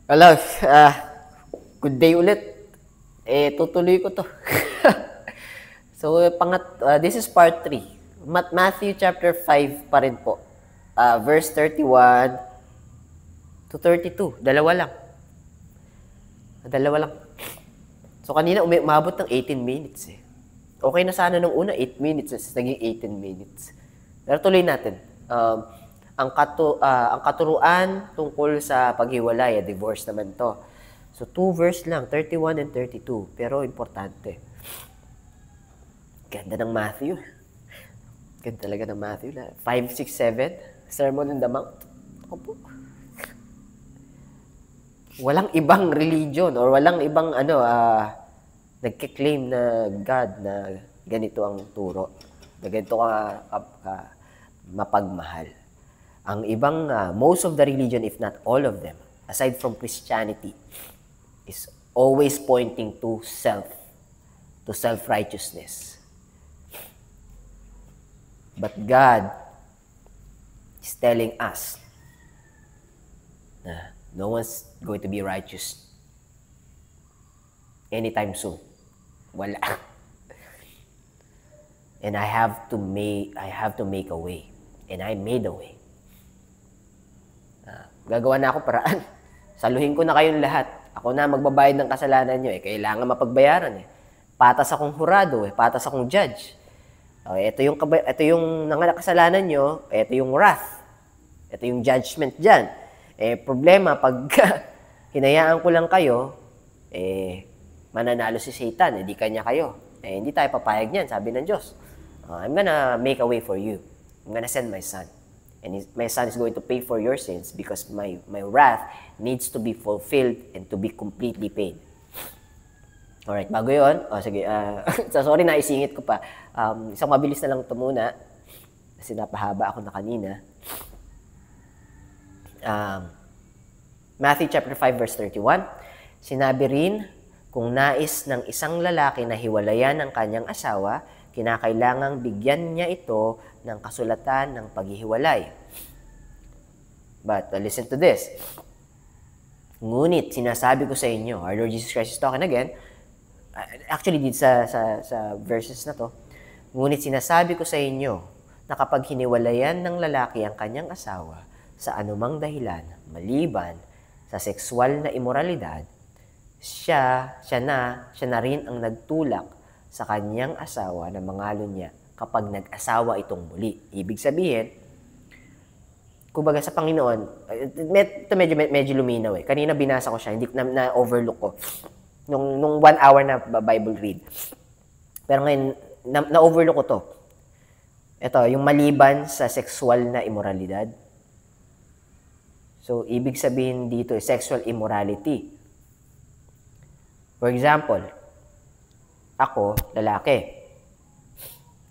Hello, good day ulit. Tutuloy ko to. So, this is part 3. Matthew chapter 5 pa rin po. Verse 31 to 32. Dalawa lang. So, kanina umabot ng 18 minutes eh. Okay na sana nung una, 8 minutes. Naging 18 minutes. Pero tuloy natin. Ang katuruan tungkol sa paghiwalay, divorce naman to. So, 2 verse lang, 31 and 32. Pero importante. Ganda ng Matthew. Ganda talaga ng Matthew. 5, 6, 7. Sermon on the Mount. Opo. Walang ibang religion or walang ibang nagkiklaim na God na ganito ang turo. Na ganito ka mapagmahal. Ang ibang, most of the religion, if not all of them, aside from Christianity, is always pointing to self-righteousness. But God is telling us na no one's going to be righteous anytime soon. Wala. And I have to make a way. And I made a way. Gagawa na ako paraan. Saluhin ko na kayong lahat. Ako na magbabayad ng kasalanan nyo. Kailangan mapagbayaran. Patas akong hurado. Patas akong judge. Ito yung nanganak kasalanan nyo. Ito yung wrath. Ito yung judgment dyan. Problema, pag hinayaan ko lang kayo, mananalo si Satan. Di kanya kayo. Hindi tayo papayag niyan, sabi ng Diyos. I'm gonna make a way for you. I'm gonna send my son. And my son is going to pay for your sins because my wrath needs to be fulfilled and to be completely paid. Alright, bago yun, sige, sorry na isingit ko pa. Isang mabilis na lang ito muna kasi napahaba ako na kanina. Matthew chapter 5 verse 31, sinabi rin, kung nais ng isang lalaki na hiwalayan ng kanyang asawa, kinakailangang bigyan niya ito ng kasulatan ng paghihiwalay. But listen to this. Ngunit sinasabi ko sa inyo, our Lord Jesus Christ is talking again, actually dito sa verses na to, ngunit sinasabi ko sa inyo na kapag hiniwalayan ng lalaki ang kanyang asawa sa anumang dahilan, maliban sa sexual na immoralidad, siya na rin ang nagtulak sa kanyang asawa na mangalon niya kapag nag-asawa itong muli. Ibig sabihin, kumbaga sa Panginoon, ito medyo luminaw eh. Kanina binasa ko siya, hindi na-overlook ko. Nung 1 hour na Bible read. Pero ngayon, na-overlook ko to. Ito, yung maliban sa sexual na immoralidad. So, ibig sabihin dito, sexual immorality. For example, ako, lalaki.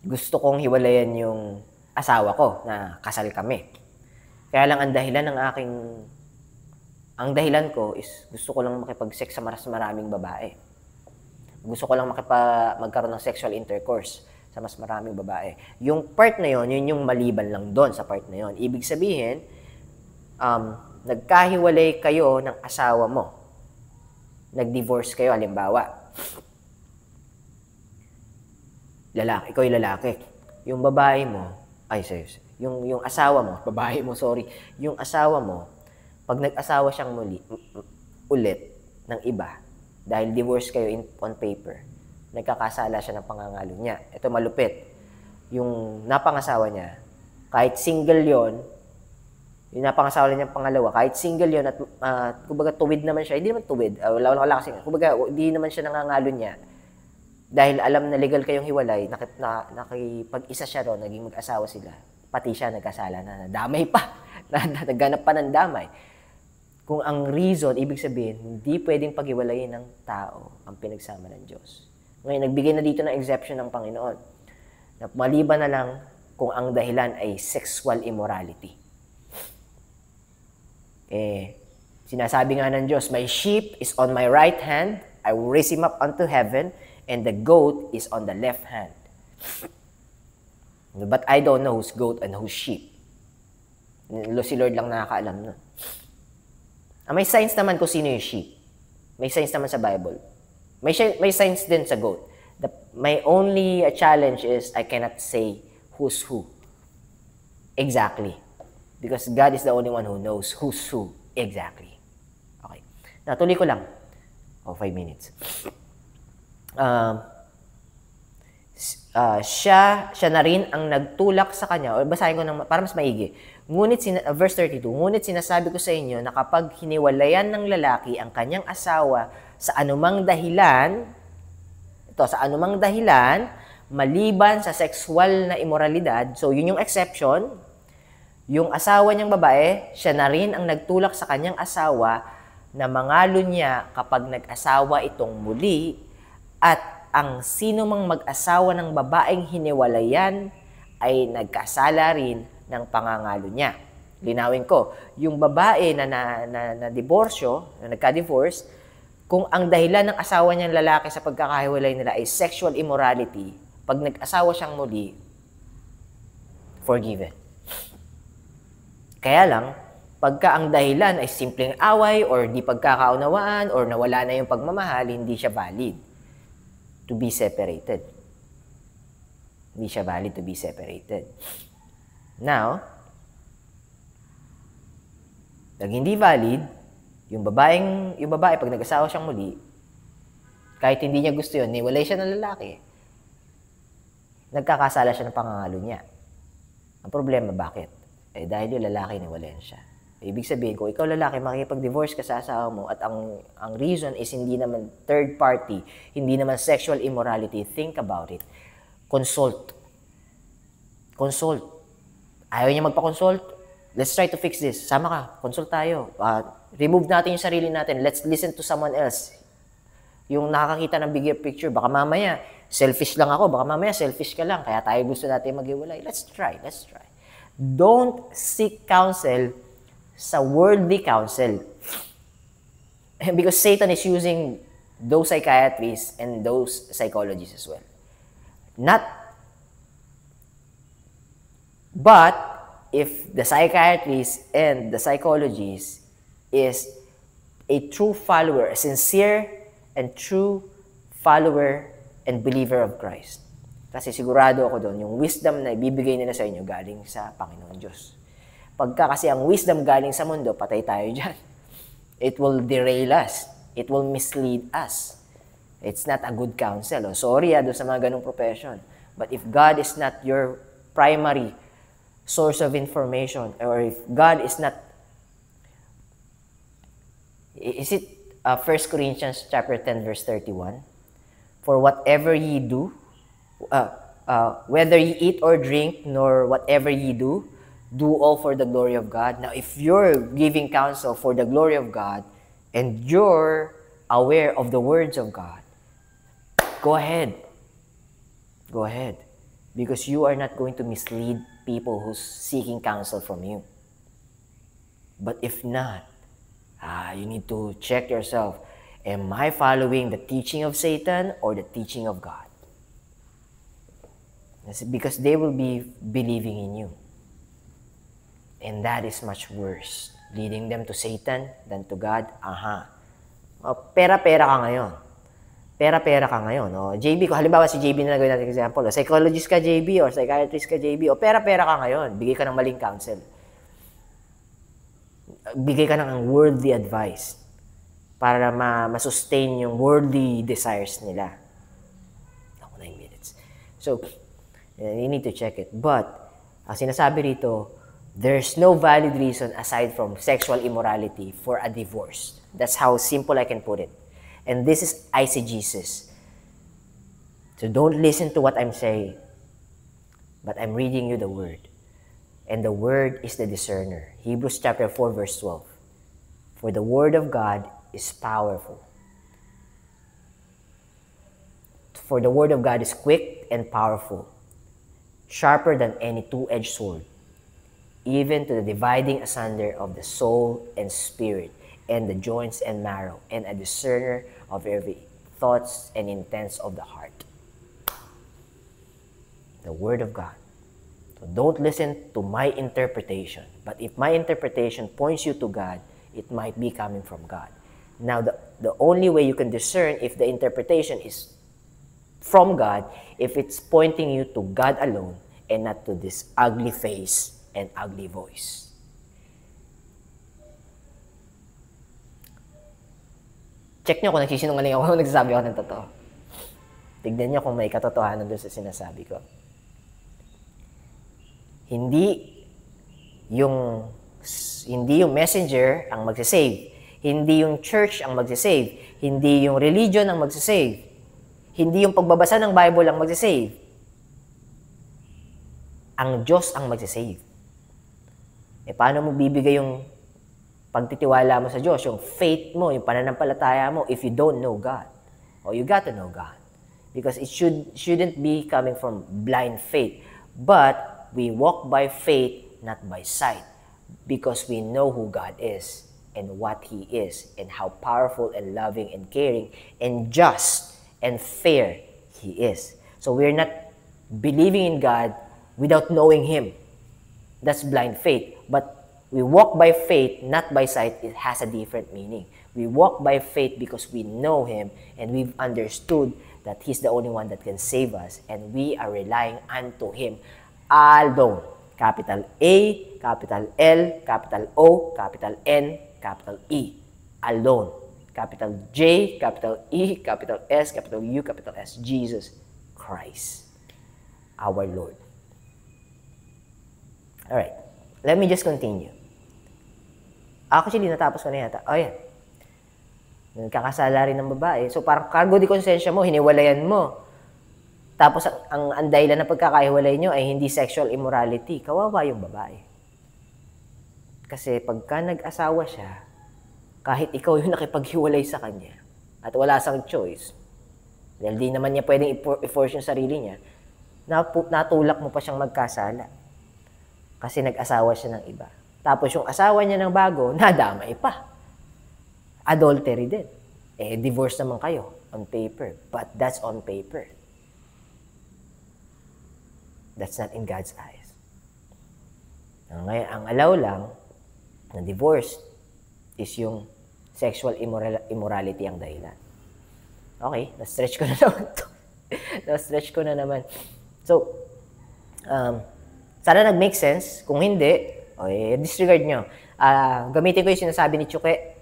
Gusto kong hiwalayan yung asawa ko na kasal kami. Kaya lang ang dahilan ko is gusto ko lang makipag-sex sa maraming babae. Gusto ko lang magkaroon ng sexual intercourse sa mas maraming babae. Yung part na yon, yun yung maliban lang doon sa part na yon. Ibig sabihin, nagkahiwalay kayo ng asawa mo. Nag-divorce kayo, halimbawa. Ikaw yung lalaki. Yung babae mo, yung asawa mo, yung asawa mo, pag nag-asawa siyang ulit ng iba, dahil divorce kayo on paper, nagkakasala siya ng pangangalo niya. Ito malupit. Yung napangasawa niya, kahit single yon, yung napangasawa niya pangalawa, kahit single yon at kumbaga tuwid naman siya, hindi naman tuwid, wala kasi, kumbaga hindi naman siya nangangalo niya. Dahil alam na legal kayong hiwalay, nakipag-isa siya ron, naging mag-asawa sila, pati siya nagkasala na damay pa, nagganap pa ng damay. Kung ang reason, ibig sabihin, hindi pwedeng paghiwalayin ng tao ang pinagsama ng Diyos. Ngayon, nagbigay na dito ng exception ng Panginoon. Na maliban na lang kung ang dahilan ay sexual immorality. Sinasabi nga ng Diyos, my sheep is on my right hand, I will raise him up unto heaven, and the goat is on the left hand. But I don't know who's goat and who's sheep. Si Lord lang nakakaalam nun. May signs naman kung sino yung sheep. May signs naman sa Bible. May signs din sa goat. My only challenge is I cannot say who's who. Exactly. Because God is the only one who knows who's who. Exactly. Okay. Natuloy ko lang. 5 minutes. Siya na rin ang nagtulak sa kanya, o basahin ko para mas maigi. Verse 32, ngunit sinasabi ko sa inyo na kapag hiniwalayan ng lalaki ang kanyang asawa sa anumang dahilan, maliban sa sexual na immoralidad, so yun yung exception, yung asawa niyang babae, siya na rin ang nagtulak sa kanyang asawa na mangalo niya kapag nag-asawa itong muli, at ang sino mang mag-asawa ng babaeng hiniwalayan ay nagkasala rin ng pangangalo niya. Linawin ko, yung babae na diborsyo, na nagka-divorce, kung ang dahilan ng asawa niyang lalaki sa pagkakahiwalay nila ay sexual immorality, pag nag-asawa siyang muli, forgiven. Kaya lang, pagka ang dahilan ay simpleng away or di pagkakaunawaan or nawala na yung pagmamahal, hindi siya valid to be separated. Hindi siya valid to be separated. Now, pag hindi valid, yung babae pag nag-asawa siyang muli, kahit hindi niya gusto yun, niwalay siya ng lalaki, nagkakasala siya ng pangangalo niya. Ang problema, bakit? Dahil yung lalaki niwalayan siya. Ibig sabihin, kung ikaw lalaki, makikipag-divorce ka sa asawa mo at ang reason is hindi naman third party, hindi naman sexual immorality, think about it. Consult. Ayaw niya magpa-consult? Let's try to fix this. Sama ka, consult tayo. Remove natin yung sarili natin. Let's listen to someone else. Yung nakakakita ng bigger picture, baka mamaya, selfish lang ako, baka mamaya selfish ka lang, kaya tayo gusto natin maghiwalay. Let's try. Don't seek counsel sa worldly counsel. Because Satan is using those psychiatrists and those psychologists as well. But if the psychiatrist and the psychologist is a true follower, a sincere and true follower and believer of Christ. Kasi sigurado ako doon, yung wisdom na ibibigay nila sa inyo galing sa Panginoon Diyos. Pagka kasi ang wisdom galing sa mundo, patay tayo dyan. It will derail us. It will mislead us. It's not a good counsel. Sorry doon sa mga ganong profession. But if God is not your primary source of information, or if God is not, is it 1 Corinthians chapter 10 verse 31? For whatever ye do, whether ye eat or drink, nor whatever ye do all for the glory of God. Now, if you're giving counsel for the glory of God, and you're aware of the words of God, go ahead. Go ahead. Because you are not going to mislead people who's seeking counsel from you. But if not, you need to check yourself. Am I following the teaching of Satan or the teaching of God? Because they will be believing in you. And that is much worse. Leading them to Satan than to God. Pera-pera ka ngayon. Pera-pera ka ngayon. JB, kung halimbawa si JB na nagawin natin example, psychologist ka JB or psychiatrist ka JB, pera-pera ka ngayon. Bigay ka ng maling counsel. Bigay ka ng worldly advice para ma-sustain yung worldly desires nila. 9 minutes. So, you need to check it. But, ang sinasabi rito, there's no valid reason aside from sexual immorality for a divorce. That's how simple I can put it. And this is eisegesis. So don't listen to what I'm saying, but I'm reading you the word. And the word is the discerner. Hebrews chapter 4 verse 12. For the word of God is powerful. For the word of God is quick and powerful, sharper than any two-edged sword, even to the dividing asunder of the soul and spirit, and the joints and marrow, and a discerner of every thoughts and intents of the heart. The Word of God. So don't listen to my interpretation. But if my interpretation points you to God, it might be coming from God. Now, the only way you can discern if the interpretation is from God, if it's pointing you to God alone and not to this ugly face and ugly voice. Check nyo kung nagsisinungaling ako kung nagsasabi ako ng totoo. Tignan nyo kung may katotohanan doon sa sinasabi ko. Hindi yung messenger ang magsisave. Hindi yung church ang magsisave. Hindi yung religion ang magsisave. Hindi yung pagbabasa ng Bible ang magsisave. Ang Diyos ang magsisave. Paano mo bibigay yung pagtitiwala mo sa Diyos, yung faith mo, yung pananampalataya mo, if you don't know God? You got to know God. Because it shouldn't be coming from blind faith. But we walk by faith, not by sight. Because we know who God is and what He is and how powerful and loving and caring and just and fair He is. So we're not believing in God without knowing Him. That's blind faith. But we walk by faith, not by sight. It has a different meaning. We walk by faith because we know Him and we've understood that He's the only one that can save us and we are relying unto Him alone. Capital A, capital L, capital O, capital N, capital E. Alone. Capital J, capital E, capital S, capital U, capital S. Jesus Christ, our Lord. Alright. Let me just continue. Actually, natapos ko na yata. Yan. Nagkakasala rin ng babae. So, parang cargo de konsensya mo, hiniwalayan mo. Tapos, ang dahilan na pagkakahiwalay nyo ay hindi sexual immorality. Kawawa yung babae. Kasi pagka nag-asawa siya, kahit ikaw yung nakipaghiwalay sa kanya, at wala sang choice, dahil di naman niya pwedeng i-force yung sarili niya, natulak mo pa siyang magkasala. Kasi nag-asawa siya ng iba. Tapos yung asawa niya ng bago, nadamay pa. Adultery din. Divorce naman kayo on paper. But that's on paper. That's not in God's eyes. Ngayon, ang allow lang na divorce is yung sexual immorality ang dahilan. Okay, na-stretch ko na naman to. Na-stretch ko na naman. So, sana nag-make sense. Kung hindi, disregard nyo. Gamitin ko yung sinasabi ni Chuke.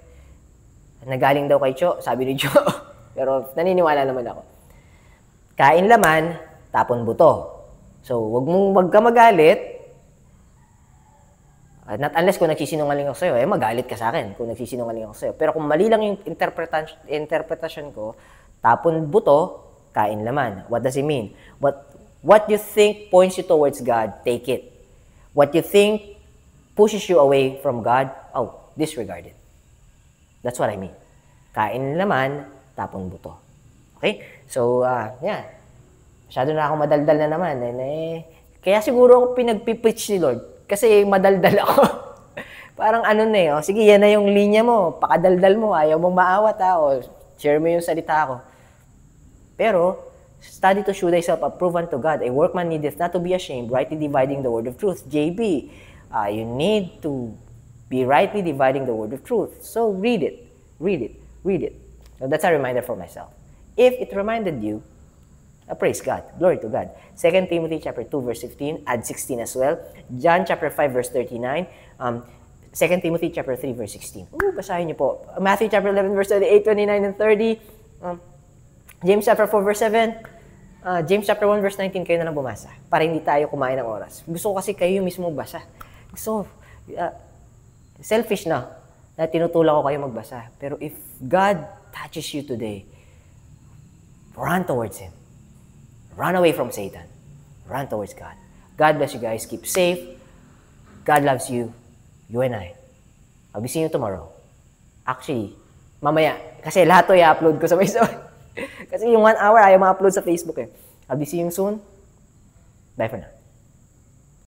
Nagaling daw kay Cho, sabi ni Cho. Pero naniniwala naman ako. Kain laman, tapon buto. So, wag ka magalit. Not unless kung nagsisinungaling ako sa'yo, magalit ka sa akin kung nagsisinungaling ako sa'yo. Pero kung mali lang yung interpretation ko, tapon buto, kain laman. What does it mean? What you think points you towards God, take it. What you think pushes you away from God, disregard it. That's what I mean. Kain laman, tapon buto. Okay? So, masyado na ako madaldal na naman. Kaya siguro ako pinagpipitch ni Lord. Kasi madaldal ako. Parang sige, yan na yung linya mo. Pakadaldal mo, ayaw mong maawat share mo yung salita ko. Pero, study to show thyself approved unto God. A workman needeth not to be ashamed, rightly dividing the word of truth. JB, you need to be rightly dividing the word of truth. So, read it. Read it. Read it. So, that's a reminder for myself. If it reminded you, praise God. Glory to God. 2 Timothy chapter 2, verse 15. Add 16 as well. John chapter 5, verse 39. 2 Timothy chapter 3, verse 16. Basahin niyo po. Matthew chapter 11, verse 38, 29, and 30. James chapter 4, verse 7. James chapter 1, verse 19. Kayo na lang bumasa. Para hindi tayo kumain ng oras. Gusto ko kasi kayo mismo basa. Gusto selfish na tinutulak ko kayo magbasa. Pero if God touches you today, run towards Him. Run away from Satan. Run towards God. God bless you guys. Keep safe. God loves you. You and I. I'll be seeing you tomorrow. Actually, mamaya. Kasi lahat to i-upload ko sabay-sabay. Kasi yung 1 hour ayaw ma-upload sa Facebook I'll be seeing you soon. Bye for now.